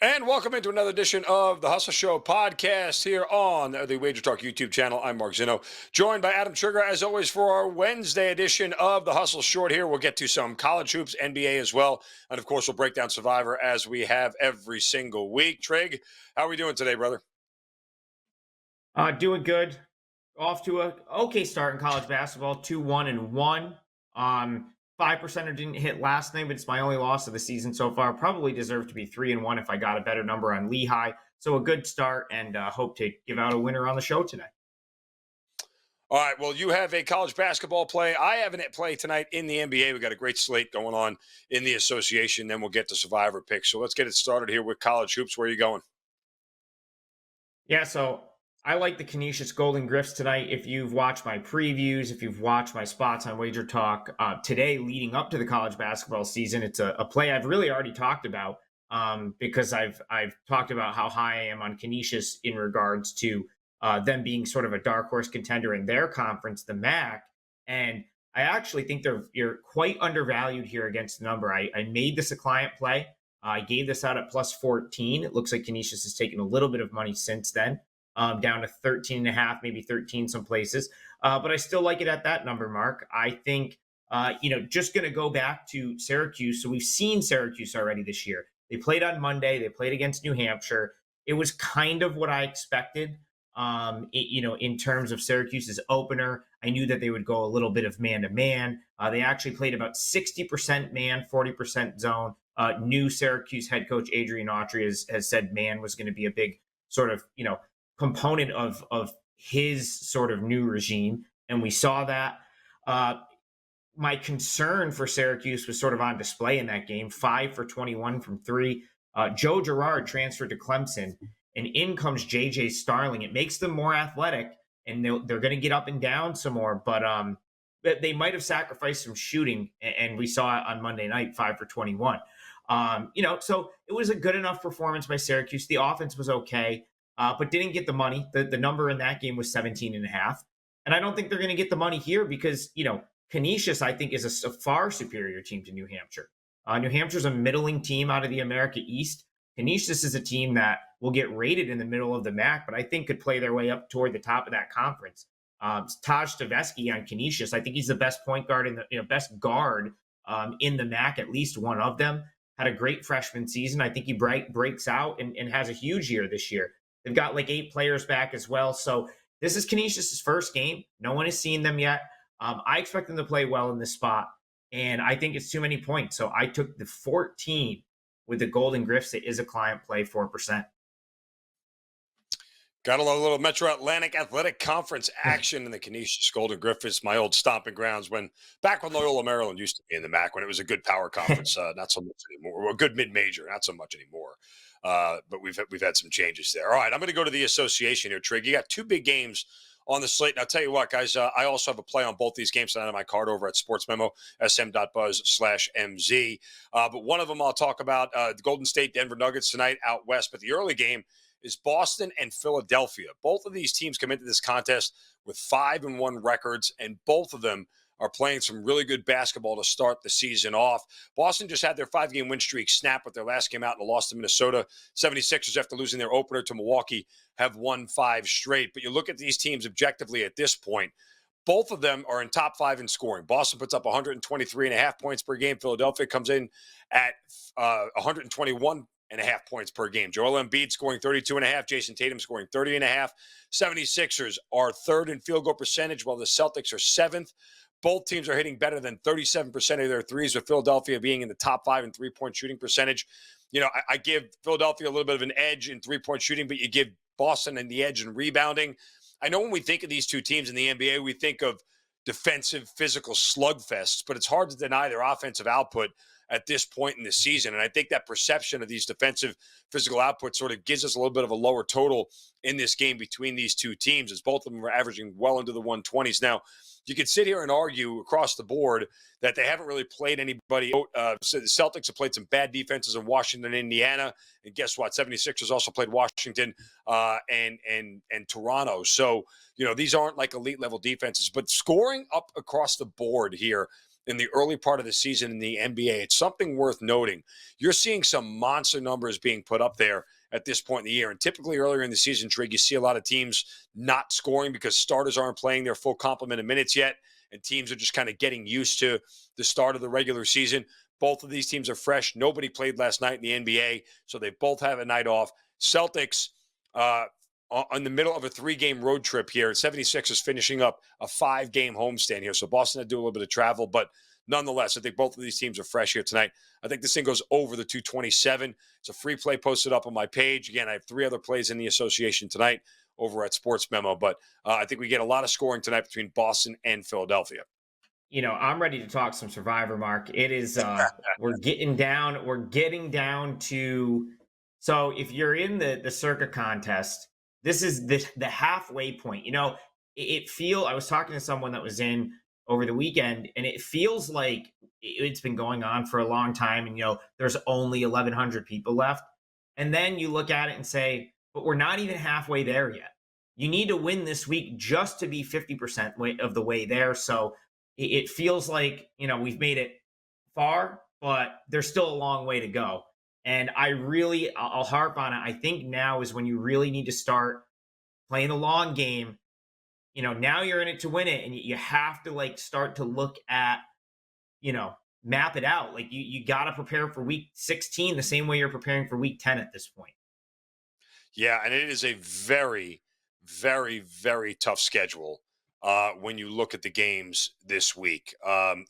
And welcome into another edition of the Hustle Show podcast here on the Wager Talk YouTube channel. I'm Mark Zinno, joined by Adam Trigger, as always, for our Wednesday edition of the Hustle Short here. We'll get to some college hoops, NBA as well. And, of course, we'll break down Survivor as we have every single week. Trig, how are we doing today, brother? Doing good. Off to a okay start in college basketball. 2-1-1. 5%er didn't hit last night, but it's my only loss of the season so far. Probably deserved to be 3-1 if I got a better number on Lehigh. So a good start, and hope to give out a winner on the show today. All right, well, you have a college basketball play. I have a play tonight in the NBA. We got a great slate going on in the association. Then we'll get to Survivor picks. So let's get it started here with college hoops. Where are you going? Yeah, so I like the Canisius Golden Griffs tonight. If you've watched my previews, if you've watched my spots on Wager Talk today leading up to the college basketball season, it's a play I've really already talked about because I've talked about how high I am on Canisius in regards to them being sort of a dark horse contender in their conference, the MAC. And I actually think you're quite undervalued here against the number. I made this a client play. I gave this out at plus 14. It looks like Canisius has taken a little bit of money since then, down to 13 and a half, maybe 13 some places. But I still like it at that number, Mark. I think, just going to go back to Syracuse. So we've seen Syracuse already this year. They played on Monday. They played against New Hampshire. It was kind of what I expected, in terms of Syracuse's opener. I knew that they would go a little bit of man-to-man. They actually played about 60% man, 40% zone. New Syracuse head coach Adrian Autry has said man was going to be a big sort of, component of his sort of new regime. And we saw that. My concern for Syracuse was sort of on display in that game. 5 for 21 from three. Joe Girard transferred to Clemson, and in comes J.J. Starling. It makes them more athletic, and they're going to get up and down some more. But they might have sacrificed some shooting, and we saw it on Monday night, 5 for 21. So it was a good enough performance by Syracuse. The offense was okay, but didn't get the money. The number in that game was 17 and a half. And I don't think they're going to get the money here because, Canisius, I think, is a far superior team to New Hampshire. New Hampshire's a middling team out of the America East. Canisius is a team that will get rated in the middle of the MAC, but I think could play their way up toward the top of that conference. Taj Stavesky on Canisius, I think he's the best point guard in the best guard in the MAC, at least one of them. Had a great freshman season. I think he breaks out and has a huge year this year. They've got like 8 players back as well. So this is Canisius' first game. No one has seen them yet. I expect them to play well in this spot, and I think it's too many points. So I took the 14 with the Golden Griffs. It is a client play, 4%. Got a little Metro Atlantic Athletic Conference action in the Canisius Golden Griffins, my old stomping grounds back when Loyola Maryland used to be in the MAC, when it was a good power conference, not so much anymore, or a good mid-major, not so much anymore. But we've had some changes there. All right, I'm going to go to the association here, Trig. You got 2 big games on the slate. And I'll tell you what, guys, I also have a play on both these games tonight on my card over at sportsmemo, sm.buzz/MZ. But one of them I'll talk about, the Golden State Denver Nuggets tonight out west. But the early game is Boston and Philadelphia. Both of these teams come into this contest with 5-1 records, and both of them are playing some really good basketball to start the season off. Boston just had their 5-game win streak snap with their last game out in a loss to Minnesota. 76ers, after losing their opener to Milwaukee, have won 5 straight. But you look at these teams objectively at this point, both of them are in top 5 in scoring. Boston puts up 123.5 points per game. Philadelphia comes in at 121.5 points per game. Joel Embiid scoring 32.5. Jason Tatum scoring 30.5. 76ers are 3rd in field goal percentage, while the Celtics are 7th. Both teams are hitting better than 37% of their threes, with Philadelphia being in the top 5 in three-point shooting percentage. I give Philadelphia a little bit of an edge in three-point shooting, but you give Boston and the edge in rebounding. I know when we think of these two teams in the NBA, we think of defensive, physical slugfests, but it's hard to deny their offensive output at this point in the season. And I think that perception of these defensive physical outputs sort of gives us a little bit of a lower total in this game between these two teams, as both of them are averaging well into the 120s. Now, you could sit here and argue across the board that they haven't really played anybody. So the Celtics have played some bad defenses in Washington and Indiana. And guess what? 76ers also played Washington and Toronto. So, these aren't like elite level defenses, but scoring up across the board here in the early part of the season in the NBA. It's something worth noting. You're seeing some monster numbers being put up there at this point in the year. And typically earlier in the season, Trig, you see a lot of teams not scoring because starters aren't playing their full complement of minutes yet. And teams are just kind of getting used to the start of the regular season. Both of these teams are fresh. Nobody played last night in the NBA, so they both have a night off. Celtics, in the middle of a 3-game road trip here. 76ers finishing up a 5-game homestand here. So Boston had to do a little bit of travel, but nonetheless, I think both of these teams are fresh here tonight. I think this thing goes over the 227. It's a free play posted up on my page. Again, I have 3 other plays in the association tonight over at Sports Memo, but I think we get a lot of scoring tonight between Boston and Philadelphia. I'm ready to talk some Survivor, Mark. It is we're getting down to, so if you're in the Circa contest, this is the halfway point. I was talking to someone that was in over the weekend, and it feels like it's been going on for a long time, and there's only 1,100 people left. And then you look at it and say, but we're not even halfway there yet. You need to win this week just to be 50% of the way there. So it feels like, we've made it far, but there's still a long way to go. And I'll harp on it. I think now is when you really need to start playing the long game. Now you're in it to win it, and you have to start to look at, map it out. Like you got to prepare for week 16 the same way you're preparing for week 10 at this point. Yeah, and it is a very, very, very tough schedule when you look at the games this week.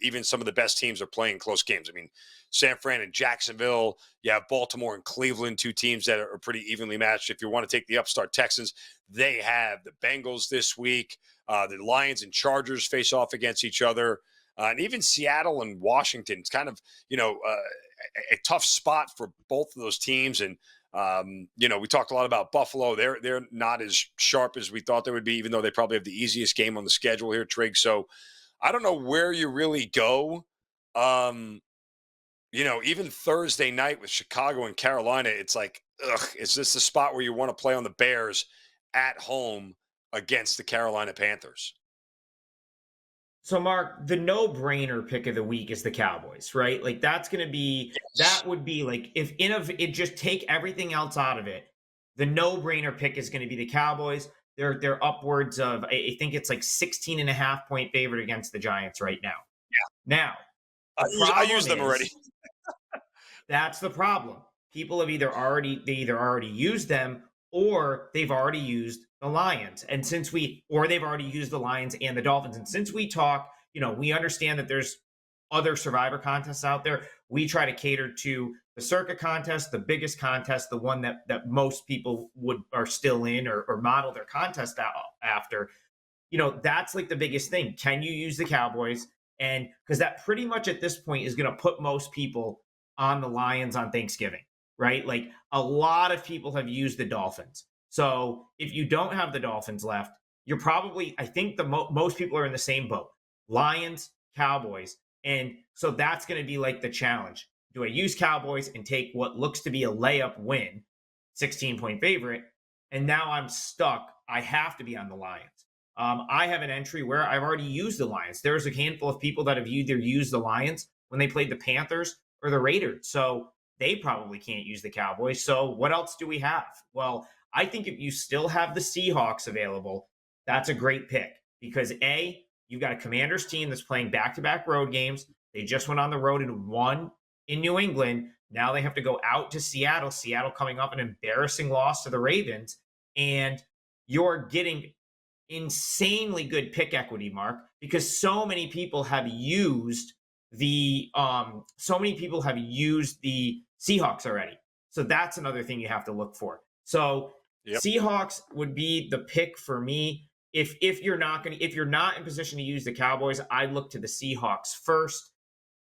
Even some of the best teams are playing close games. I mean, San Fran and Jacksonville. You have Baltimore and Cleveland, 2 teams that are pretty evenly matched. If you want to take the upstart Texans, they have the Bengals this week. The Lions and Chargers face off against each other. And even Seattle and Washington. It's kind of, a tough spot for both of those teams. And, we talked a lot about Buffalo. They're not as sharp as we thought they would be, even though they probably have the easiest game on the schedule here, Trig. So I don't know where you really go. Even Thursday night with Chicago and Carolina, it's like, is this the spot where you want to play on the Bears at home against the Carolina Panthers? So, Mark, the no-brainer pick of the week is the Cowboys, right? Like that's going to be, that would be like, if just take everything else out of it, the no-brainer pick is going to be the Cowboys. They're upwards of, I think it's like 16.5 point favorite against the Giants right now. Yeah. Now, I used them already. That's the problem. People have either already used them, or they've already used the Lions. And they've already used the Lions and the Dolphins. And since we talk, we understand that there's other Survivor contests out there. We try to cater to the Circa contest, the biggest contest, the one that most people are still in or model their contest after. That's like the biggest thing. Can you use the Cowboys? And because that pretty much at this point is going to put most people on the Lions on Thanksgiving, right? Like a lot of people have used the Dolphins. So if you don't have the Dolphins left, you're probably, I think most people are in the same boat. Lions, Cowboys. And so that's going to be like the challenge. Do I use Cowboys and take what looks to be a layup win, 16-point favorite, and now I'm stuck. I have to be on the Lions. I have an entry where I've already used the Lions. There's a handful of people that have either used the Lions when they played the Panthers or the Raiders. So they probably can't use the Cowboys. So what else do we have? Well, I think if you still have the Seahawks available, that's a great pick because you've got a Commanders team that's playing back-to-back road games. They just went on the road and won in New England. Now they have to go out to Seattle. Seattle coming off an embarrassing loss to the Ravens. And you're getting insanely good pick equity, Mark, because so many people have used the Seahawks already. So that's another thing you have to look for. So Seahawks would be the pick for me. If you're not in position to use the Cowboys, I'd look to the Seahawks first.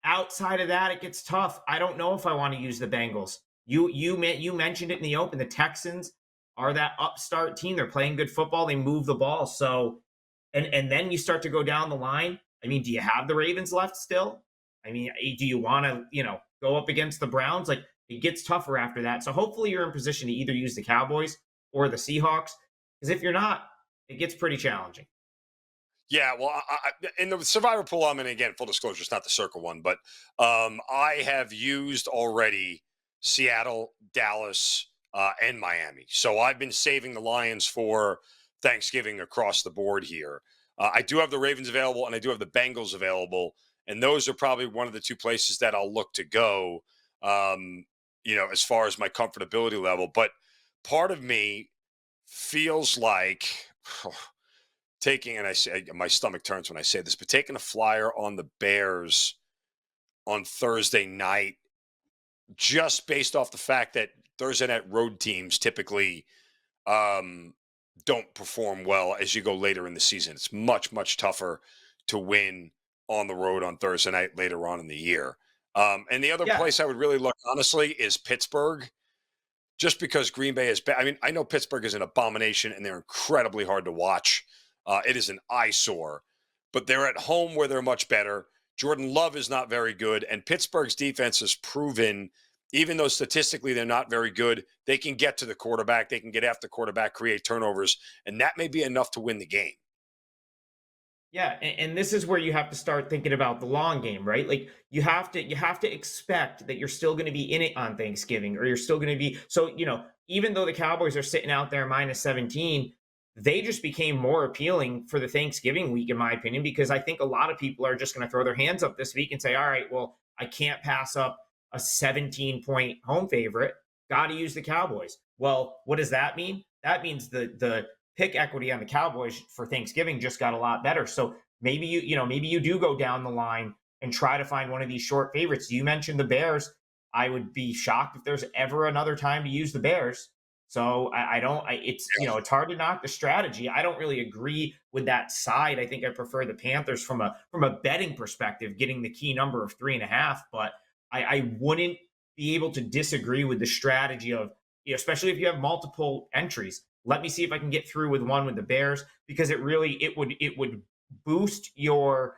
Outside of that, it gets tough. I don't know if I want to use the Bengals. You mentioned it in the open. The Texans are that upstart team. They're playing good football. They move the ball. So, and then you start to go down the line. I mean, do you have the Ravens left still? I mean, do you want to, go up against the Browns? Like, it gets tougher after that. So hopefully you're in position to either use the Cowboys or the Seahawks. Because if you're not, it gets pretty challenging. Yeah, well, in the Survivor pool I'm in, again, full disclosure, it's not the Circle one, but I have used already Seattle, Dallas, and Miami. So I've been saving the Lions for Thanksgiving across the board here. I do have the Ravens available, and I do have the Bengals available, and those are probably one of the two places that I'll look to go. As far as my comfortability level, but part of me feels like taking, and I say my stomach turns when I say this, but taking a flyer on the Bears on Thursday night, just based off the fact that Thursday night road teams typically um, don't perform well as you go later in the season. It's much, much tougher to win on the road on Thursday night later on in the year. And the other Yeah, place I would really look, honestly, is Pittsburgh, just because Green Bay is bad. I mean, I know Pittsburgh is an abomination and they're incredibly hard to watch. It is an eyesore, but they're at home where they're much better. Jordan Love is not very good, and Pittsburgh's defense has proven, even though statistically they're not very good, they can get to the quarterback, they can get after the quarterback, create turnovers, and that may be enough to win the game. yeah, and this is where you have to start thinking about the long game, right? Like you have to expect that you're still going to be in it on Thanksgiving, or you're still going to be. So even though the Cowboys are sitting out there -17, they just became more appealing for the Thanksgiving week, in my opinion, because I think a lot of people are just going to throw their hands up this week and say, all right, well, I can't pass up a 17-point home favorite. Got to use the Cowboys. Well, what does that mean? That means the pick equity on the Cowboys for Thanksgiving just got a lot better. So maybe maybe you do go down the line and try to find one of these short favorites. You mentioned the Bears. I would be shocked if there's ever another time to use the Bears. So I don't. It's hard to knock the strategy. I don't really agree with that side. I think I prefer the Panthers from a betting perspective, getting the key number of 3.5. But I wouldn't be able to disagree with the strategy of, especially if you have multiple entries. Let me see if I can get through with one with the Bears, because it would boost your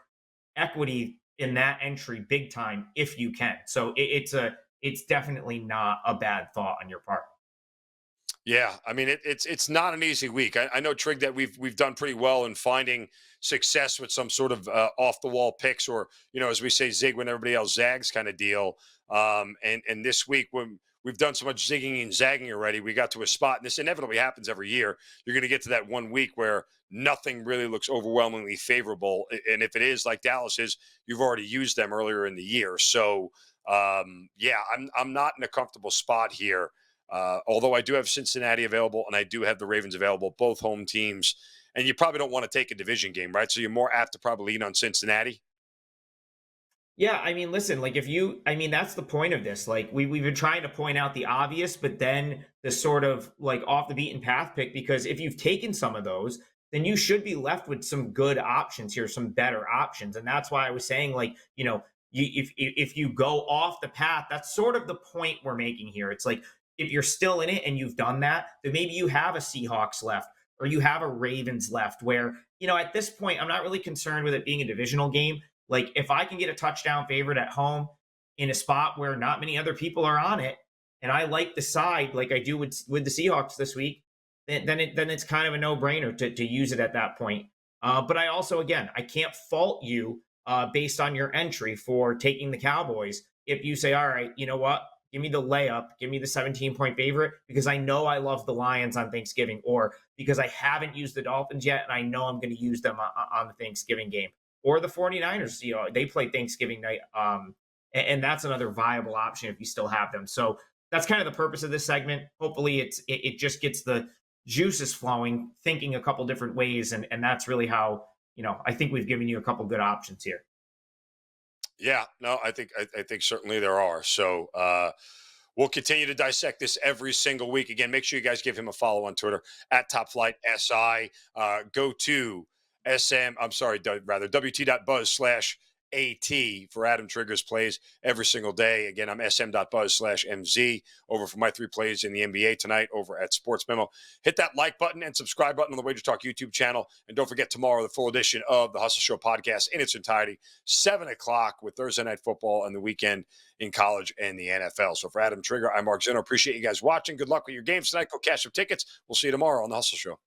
equity in that entry big time if you can. So it's definitely not a bad thought on your part. Yeah, I mean it's not an easy week. I know, Trig, that we've done pretty well in finding success with some sort of off the wall picks, or as we say, zig when everybody else zags kind of deal. And this week, when we've done so much zigging and zagging already, we got to a spot, and this inevitably happens every year. You're going to get to that one week where nothing really looks overwhelmingly favorable, and if it is like Dallas is, you've already used them earlier in the year. So yeah, I'm not in a comfortable spot here. Although I do have Cincinnati available and I do have the Ravens available, both home teams. And you probably don't want to take a division game, right? So you're more apt to probably lean on Cincinnati. Yeah, I mean, listen, like I mean, that's the point of this. Like we've been trying to point out the obvious, but then the sort of like off the beaten path pick, because if you've taken some of those, then you should be left with some good options here, some better options. And that's why I was saying, like, if you go off the path, that's sort of the point we're making here. It's like, if you're still in it and you've done that, then maybe you have a Seahawks left, or you have a Ravens left, where, at this point, I'm not really concerned with it being a divisional game. Like, if I can get a touchdown favorite at home in a spot where not many other people are on it, and I like the side like I do with the Seahawks this week, then it's kind of a no brainer to use it at that point. But I also, again, I can't fault you based on your entry for taking the Cowboys if you say, all right, you know what? Give me the layup, give me the 17-point favorite, because I know I love the Lions on Thanksgiving, or because I haven't used the Dolphins yet and I know I'm going to use them on the Thanksgiving game, or the 49ers. They play Thanksgiving night. And that's another viable option if you still have them. So that's kind of the purpose of this segment. Hopefully it just gets the juices flowing, thinking a couple different ways. And that's really how, I think we've given you a couple good options here. Yeah, no, I think certainly there are. So we'll continue to dissect this every single week. Again, make sure you guys give him a follow on Twitter at Top Flight SI. Go to WT.buzz/AT for Adam Trigger's plays every single day. Again, I'm SM.buzz/MZ over for my 3 plays in the NBA tonight over at Sports Memo. Hit that like button and subscribe button on the Wager Talk YouTube channel. And don't forget, tomorrow, the full edition of the Hustle Show podcast in its entirety, 7 o'clock, with Thursday Night Football and the weekend in college and the NFL. So for Adam Trigger, I'm Mark Zeno. Appreciate you guys watching. Good luck with your games tonight. Go cash some tickets. We'll see you tomorrow on the Hustle Show.